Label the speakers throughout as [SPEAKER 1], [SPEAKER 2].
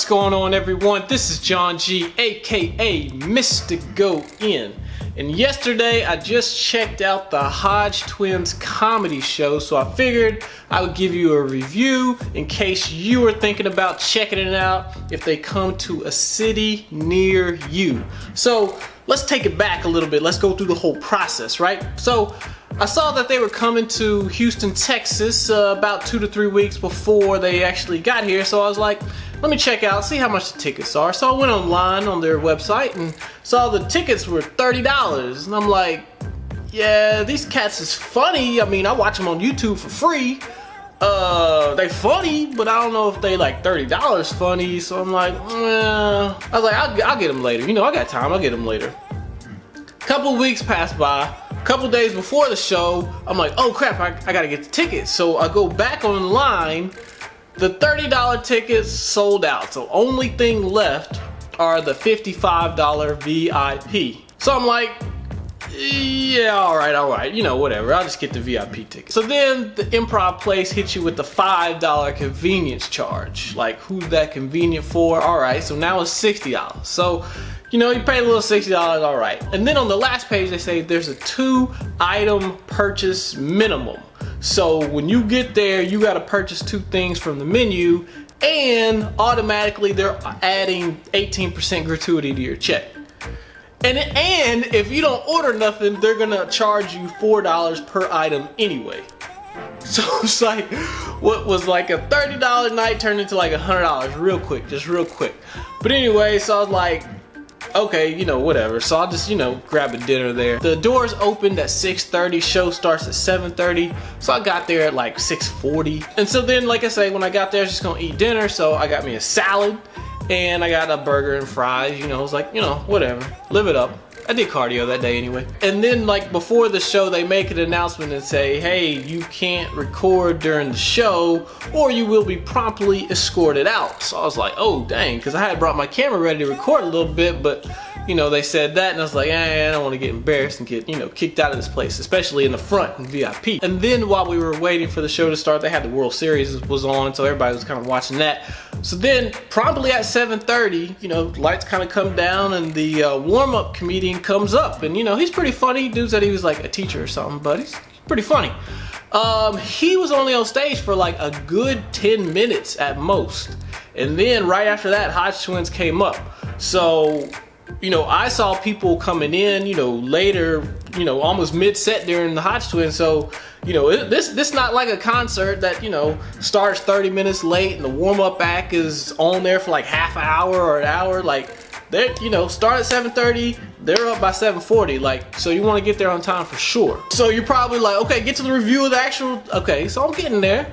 [SPEAKER 1] What's going on, everyone? This is John G, aka Mr.Go-in. And yesterday I just checked out the Hodgetwins comedy show, so I figured I would give you a review in case you were thinking about checking it out if they come to a city near you. So let's take it back a little bit. Let's go through the whole process, right? So I saw that they were coming to Houston, Texas about 2 to 3 weeks before they actually got here, so I was like, let me check out, see how much the tickets are. So I went online on their website and saw the tickets were $30. And I'm like, yeah, these cats is funny. I mean, I watch them on YouTube for free. They funny, but I don't know if they like $30 funny. So I'm like, I was like, I'll get them later. You know, I got time, I'll get them later. Couple weeks passed by. Couple days before the show, I'm like, oh crap, I gotta get the tickets. So I go back online. The $30 tickets sold out, so only thing left are the $55 VIP. So I'm like, yeah, all right, you know, whatever, I'll just get the VIP ticket. So then the improv place hits you with the $5 convenience charge. Like, who's that convenient for? All right, so now it's $60. So, you know, you pay a little $60, all right. And then on the last page, they say there's a 2-item purchase minimum. So when you get there, you got to purchase 2 things from the menu, and automatically they're adding 18% gratuity to your check. And if you don't order nothing, they're gonna charge you $4 per item anyway. So it's like, what was like a $30 night turned into like $100 real quick, just real quick. But anyway, so I was like, okay, you know, whatever. So I'll just, you know, grab a dinner there. The doors opened at 6:30, show starts at 7:30. So I got there at like 6:40. And so then, like I say, when I got there, I was just gonna eat dinner. So I got me a salad and I got a burger and fries. You know, I was like, you know, whatever, live it up. I did cardio that day anyway. And then like before the show, they make an announcement and say, hey, you can't record during the show or you will be promptly escorted out. So I was like, oh dang, because I had brought my camera ready to record a little bit, but you know, they said that and I was like, I don't want to get embarrassed and get, you know, kicked out of this place, especially in the front in VIP. And then while we were waiting for the show to start, they had the World Series was on, so everybody was kind of watching that. So then promptly at 7:30, you know, lights kind of come down and the warm-up comedian comes up, and you know, he's pretty funny. Dude said he was like a teacher or something, but he's pretty funny. He was only on stage for like a good 10 minutes at most. And then right after that, Hodgetwins came up. So, you know, I saw people coming in, you know, later, you know, almost mid-set during the Hodgetwins. So, you know, this not like a concert that, you know, starts 30 minutes late and the warm-up act is on there for like half an hour or an hour. Like, they, you know, start at 7:30, they're up by 7:40. Like, so you want to get there on time for sure. So you're probably like, okay, get to the review of the actual, okay, so I'm getting there.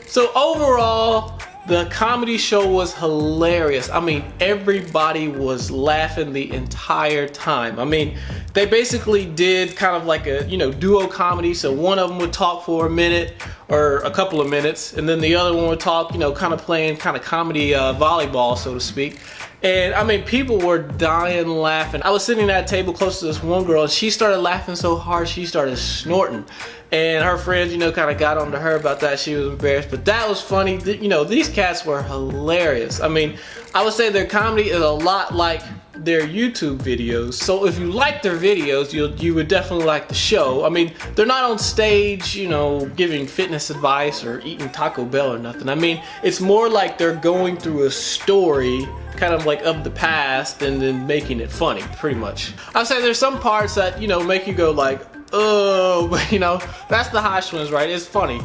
[SPEAKER 1] So overall, the comedy show was hilarious. I mean, everybody was laughing the entire time. I mean, they basically did kind of like a, you know, duo comedy. So one of them would talk for a minute or a couple of minutes, and then the other one would talk, you know, kind of playing kind of comedy volleyball, so to speak. And I mean, people were dying laughing. I was sitting at a table close to this one girl, and she started laughing so hard she started snorting. And her friends, you know, kind of got on to her about that. She was embarrassed, but that was funny. You know, these cats were hilarious. I mean, I would say their comedy is a lot like their YouTube videos. So if you like their videos, you would definitely like the show. I mean, they're not on stage, you know, giving fitness advice or eating Taco Bell or nothing. I mean, it's more like they're going through a story kind of like of the past and then making it funny, pretty much. I'd say there's some parts that, you know, make you go like, oh, but you know, that's the Hodgetwins, right? It's funny.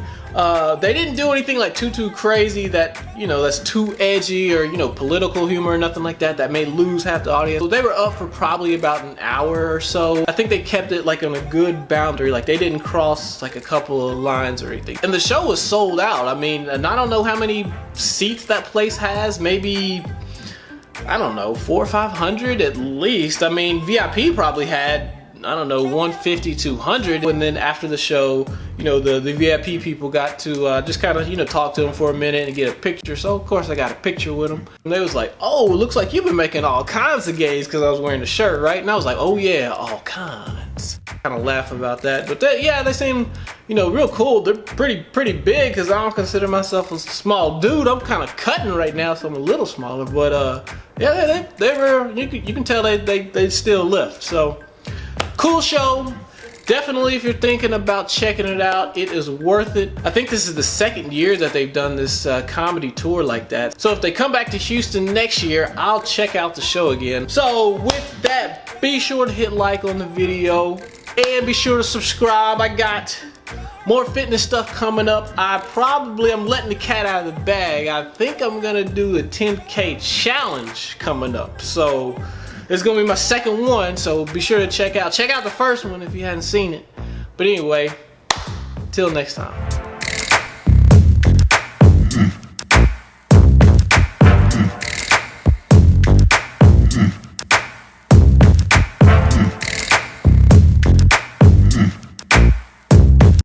[SPEAKER 1] They didn't do anything like too crazy that, you know, that's too edgy or, you know, political humor or nothing like that may lose half the audience. So they were up for probably about an hour or so. I think they kept it like on a good boundary, like they didn't cross like a couple of lines or anything. And the show was sold out. I mean, and I don't know how many seats that place has, maybe, I don't know, 400 or 500 at least. I mean, VIP probably had, I don't know, 150, 200. And then after the show, you know, the VIP people got to just kind of, you know, talk to them for a minute and get a picture. So of course I got a picture with them. And they was like, oh, it looks like you've been making all kinds of gays, because I was wearing the shirt, right? And I was like, oh yeah, all kinds. kind of laughing about that. But yeah, they seem, you know, real cool. They're pretty big because I don't consider myself a small dude. I'm kind of cutting right now, so I'm a little smaller. But yeah, they were. You can tell they still lift. So cool show. Definitely, if you're thinking about checking it out, it is worth it. I think this is the second year that they've done this comedy tour like that. So if they come back to Houston next year, I'll check out the show again. So with that, be sure to hit like on the video and be sure to subscribe. I got more fitness stuff coming up. I'm letting the cat out of the bag. I think I'm gonna do a 10K challenge coming up. So it's gonna be my second one, so be sure to check out the first one if you hadn't seen it. But anyway, till next time.